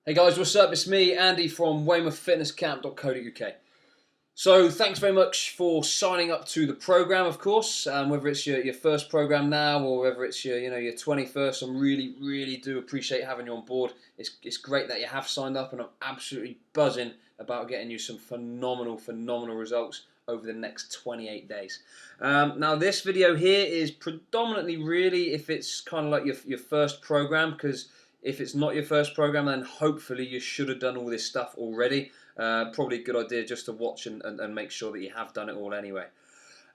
Hey guys, what's up? It's me, Andy from WeymouthFitnessCamp.co.uk. So thanks very much for signing up to the program, of course. Whether it's your first program now or whether it's your 21st, I really do appreciate having you on board. It's great that you have signed up, and I'm absolutely buzzing about getting you some phenomenal results over the next 28 days. Now this video here is predominantly really if it's kind of like your first program, because if it's not your first program, then hopefully you should have done all this stuff already. Probably a good idea just to watch and make sure that you have done it all anyway.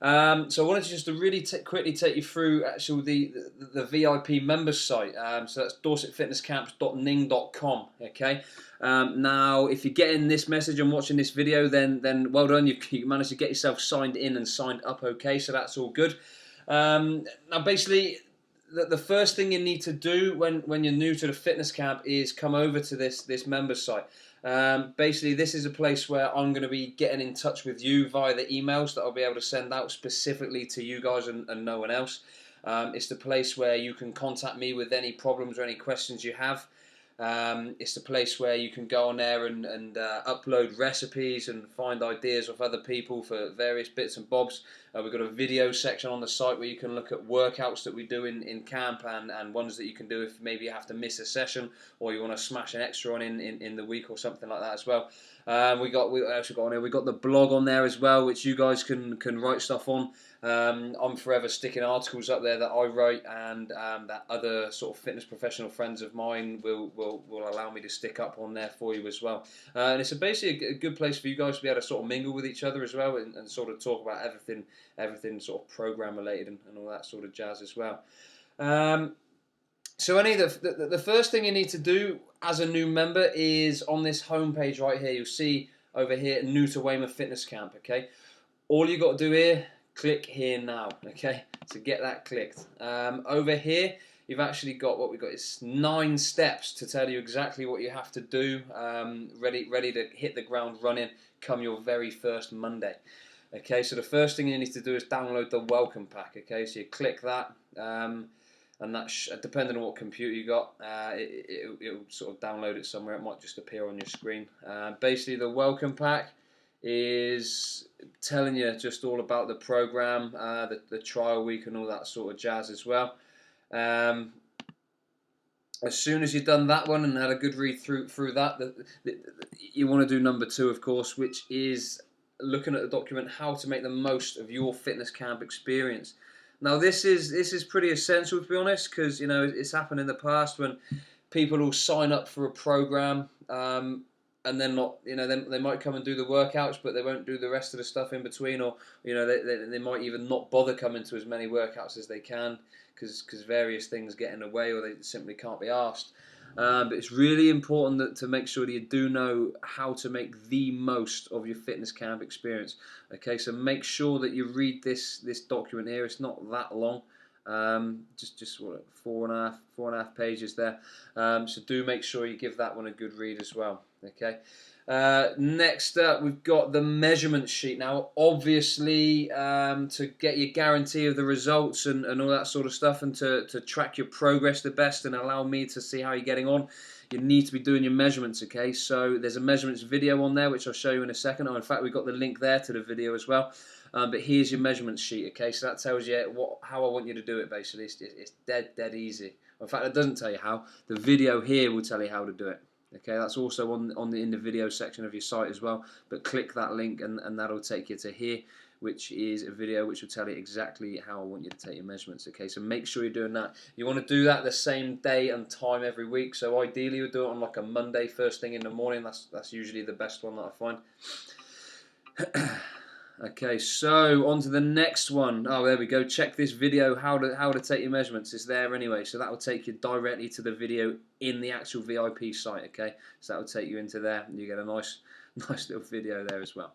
So I wanted to just to really quickly take you through actually the VIP members site. So that's dorsetfitnesscamps.ning.com. Okay. Now, if you're getting this message and watching this video, then well done. You managed to get yourself signed in and signed up. Okay, so that's all good. Now, basically, the first thing you need to do when you're new to the fitness camp is come over to this members site. Basically, this is a place where I'm going to be getting in touch with you via the emails that I'll be able to send out specifically to you guys and no one else. It's the place where you can contact me with any problems or any questions you have. It's the place where you can go on there and upload recipes and find ideas of other people for various bits and bobs. We've got a video section on the site where you can look at workouts that we do in camp and ones that you can do if maybe you have to miss a session or you want to smash an extra on in the week or something like that as well. We actually got on here. We got the blog on there as well, which you guys can write stuff on. I'm forever sticking articles up there that I write and that other sort of fitness professional friends of mine will allow me to stick up on there for you as well. And it's basically a good place for you guys to be able to sort of mingle with each other as well and sort of talk about everything sort of program related and all that sort of jazz as well. So the first thing you need to do as a new member is on this homepage right here. You'll see over here, new to Weymouth Fitness Camp. Okay, all you got to do here, click here now. Okay, to get that clicked. Over here, you've actually got what we've got is 9 steps to tell you exactly what you have to do. Ready to hit the ground running come your very first Monday. Okay, so the first thing you need to do is download the welcome pack. Okay, so you click that. And that, depending on what computer you got, it'll sort of download it somewhere. It might just appear on your screen. Basically, the welcome pack is telling you just all about the program, the trial week, and all that sort of jazz as well. As soon as you've done that one and had a good read through that, you want to do number 2, of course, which is looking at the document how to make the most of your fitness camp experience. Now this is pretty essential, to be honest, because it's happened in the past when people will sign up for a program and then not, they might come and do the workouts, but they won't do the rest of the stuff in between, or they might even not bother coming to as many workouts as they can because various things get in the way, or they simply can't be asked. But it's really important to make sure that you do know how to make the most of your fitness camp experience. Okay, so make sure that you read this document here. It's not that long, just what, four and a half pages there. So do make sure you give that one a good read as well. Okay. Next up, we've got the measurement sheet. Now, obviously, to get your guarantee of the results and all that sort of stuff, and to track your progress the best and allow me to see how you're getting on, you need to be doing your measurements, okay? So there's a measurements video on there, which I'll show you in a second. Oh, in fact, we've got the link there to the video as well. But here's your measurement sheet, okay? So that tells you how I want you to do it, basically. It's dead easy. In fact, it doesn't tell you how. The video here will tell you how to do it. Okay, that's also in the video section of your site as well. But click that link and that'll take you to here, which is a video which will tell you exactly how I want you to take your measurements. Okay, so make sure you're doing that. You want to do that the same day and time every week. So ideally, you'll do it on like a Monday, first thing in the morning. That's usually the best one that I find. Okay, so on to the next one. Oh, there we go. Check this video, how to take your measurements. It's there anyway, so that will take you directly to the video in the actual VIP site, okay? So that will take you into there, and you get a nice little video there as well.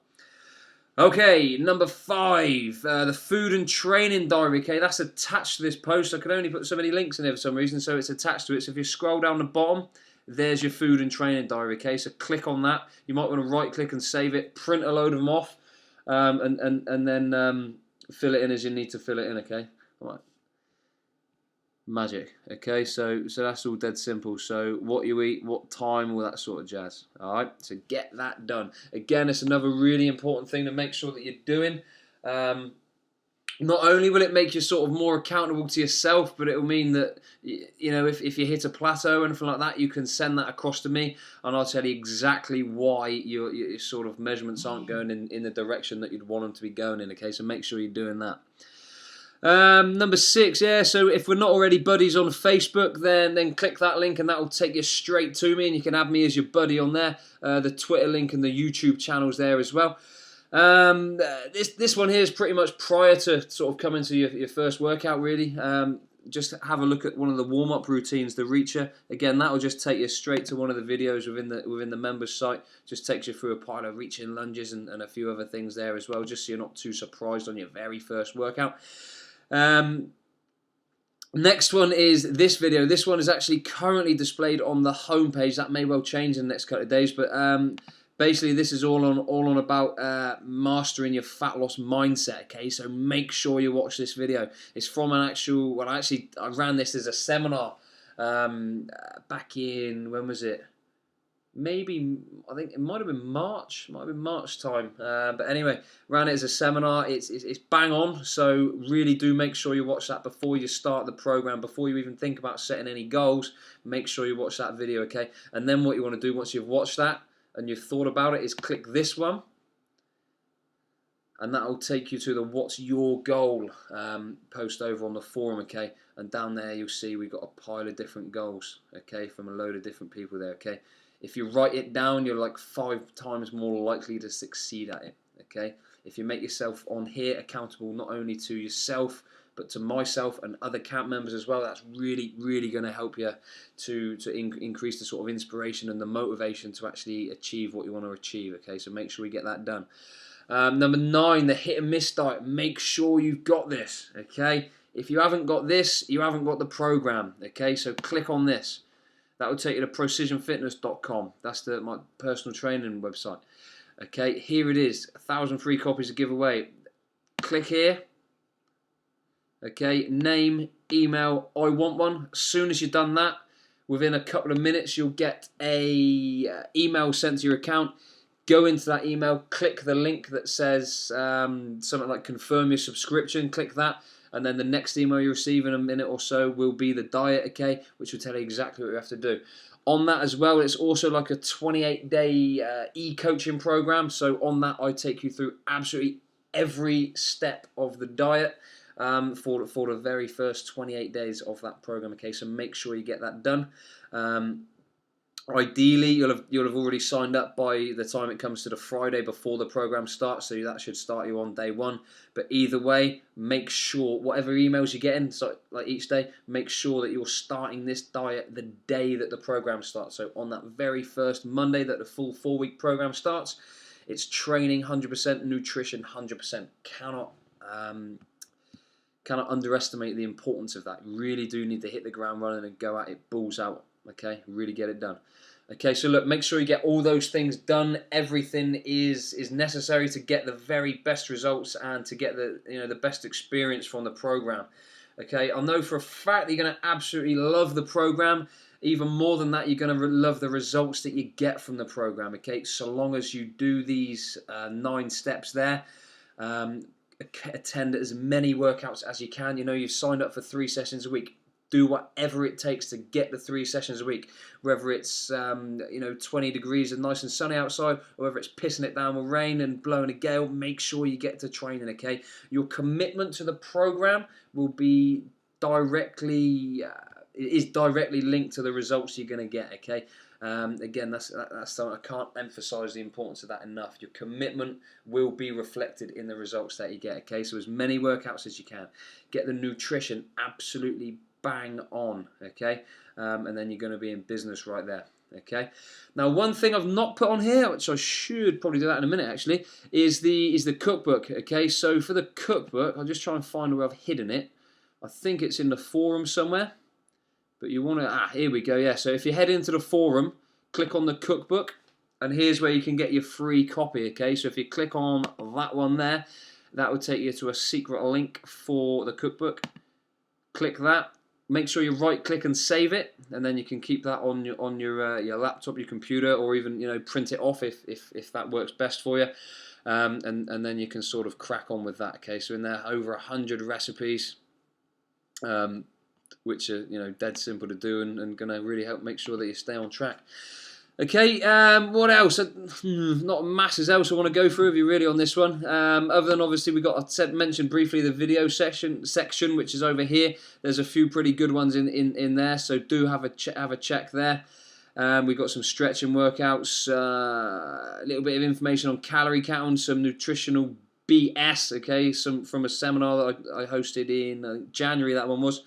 Okay, number 5, the food and training diary, okay? That's attached to this post. I could only put so many links in there for some reason, so it's attached to it. So if you scroll down the bottom, there's your food and training diary, okay? So click on that. You might want to right-click and save it, print a load of them off, and then fill it in as you need to fill it in, okay? All right. Magic. Okay, so that's all dead simple. So what you eat, what time, all that sort of jazz. All right, so get that done. Again, it's another really important thing to make sure that you're doing. Not only will it make you sort of more accountable to yourself, but it will mean that, you know, if you hit a plateau or anything like that, you can send that across to me, and I'll tell you exactly why your sort of measurements aren't going in the direction that you'd want them to be going in. Okay, so make sure you're doing that. Number 6, yeah. So if we're not already buddies on Facebook, then click that link, and that will take you straight to me, and you can add me as your buddy on there. The Twitter link and the YouTube channel's there as well. This one here is pretty much prior to sort of coming to your first workout, really. Just have a look at one of the warm-up routines, the Reacher. Again, that will just take you straight to one of the videos within the members site. Just takes you through a pile of reaching lunges and a few other things there as well, just so you're not too surprised on your very first workout. Next one is this video. This one is actually currently displayed on the homepage. That may well change in the next couple of days, but basically this is all on about mastering your fat loss mindset. Okay, so make sure you watch this video. It's from an actual. Well, I ran this as a seminar back in, when was it? Maybe, I think it might have been March time. But anyway, ran it as a seminar. It's bang on. So really do make sure you watch that before you start the program, before you even think about setting any goals. Make sure you watch that video, okay? And then what you want to do once you've watched that and you've thought about it is click this one, and that will take you to the "What's Your Goal" post over on the forum, okay? And down there you'll see we've got a pile of different goals, okay, from a load of different people there, okay? If you write it down, you're like 5 times more likely to succeed at it, okay? If you make yourself on here accountable not only to yourself, but to myself and other camp members as well, that's really, really going to help you to increase the sort of inspiration and the motivation to actually achieve what you want to achieve, okay? So make sure you get that done. Number 9, the hit and miss diet. Make sure you've got this, okay? If you haven't got this, you haven't got the program, okay? So click on this. That will take you to precisionfitness.com. That's my personal training website. Okay, here it is. 1,000 free copies to give away. Click here. Okay, name, email, I want one. As soon as you've done that, within a couple of minutes, you'll get a email sent to your account. Go into that email, click the link that says something like confirm your subscription. Click that. And then the next email you receive in a minute or so will be the diet, okay, which will tell you exactly what you have to do. On that as well, it's also like a 28-day e-coaching program. So on that, I take you through absolutely every step of the diet for the very first 28 days of that program, okay? So make sure you get that done. Ideally, you'll have already signed up by the time it comes to the Friday before the program starts, so that should start you on day 1. But either way, make sure whatever emails you get in, so like each day, make sure that you're starting this diet the day that the program starts. So on that very first Monday that the full 4-week program starts, it's training 100%, nutrition 100%. Cannot underestimate the importance of that. You really do need to hit the ground running and go at it balls out. Okay, really get it done. Okay, so look, make sure you get all those things done. Everything is necessary to get the very best results and to get the best experience from the program. Okay, I know for a fact that you're going to absolutely love the program. Even more than that, you're going to love the results that you get from the program. Okay, so long as you do these 9 steps there. Attend as many workouts as you can. You know, you've signed up for 3 sessions a week. Do whatever it takes to get the 3 sessions a week, whether it's 20 degrees and nice and sunny outside, or whether it's pissing it down with rain and blowing a gale. Make sure you get to training, okay? Your commitment to the program will be directly linked to the results you're going to get, okay? Again, that's something I can't emphasize the importance of that enough. Your commitment will be reflected in the results that you get, okay? So as many workouts as you can. Get the nutrition absolutely bang on, okay? And then you're going to be in business right there, okay? Now, one thing I've not put on here, which I should probably do that in a minute actually, is the cookbook, okay? So for the cookbook, I'll just try and find where I've hidden it. I think it's in the forum somewhere, but you want to, here we go, yeah. So if you head into the forum, click on the cookbook, and here's where you can get your free copy, okay? So if you click on that one there, that will take you to a secret link for the cookbook. Click that. make sure you right click and save it, and then you can keep that on your laptop, your computer, or even print it off if that works best for you. And then you can sort of crack on with that. Okay, so in there over 100 recipes, which are dead simple to do and going to really help make sure that you stay on track. Okay, what else? Not masses else I want to go through with you really on this one. Other than obviously we mentioned briefly the video section, which is over here. There's a few pretty good ones in there, so do have a check there. We've got some stretching workouts, a little bit of information on calorie count, some nutritional BS. Okay, some from a seminar that I hosted in January. That one was,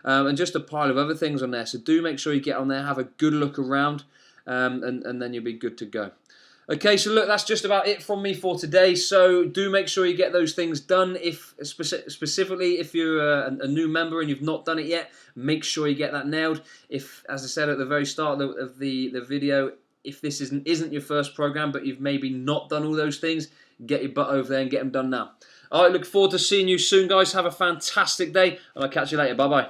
and just a pile of other things on there. So do make sure you get on there, have a good look around. And then you'll be good to go. Okay, so look, that's just about it from me for today. So do make sure you get those things done. Specifically, if you're a new member and you've not done it yet, make sure you get that nailed. If, as I said at the very start of the video, if this isn't your first program, but you've maybe not done all those things, get your butt over there and get them done now. All right, look forward to seeing you soon, guys. Have a fantastic day, and I'll catch you later. Bye-bye.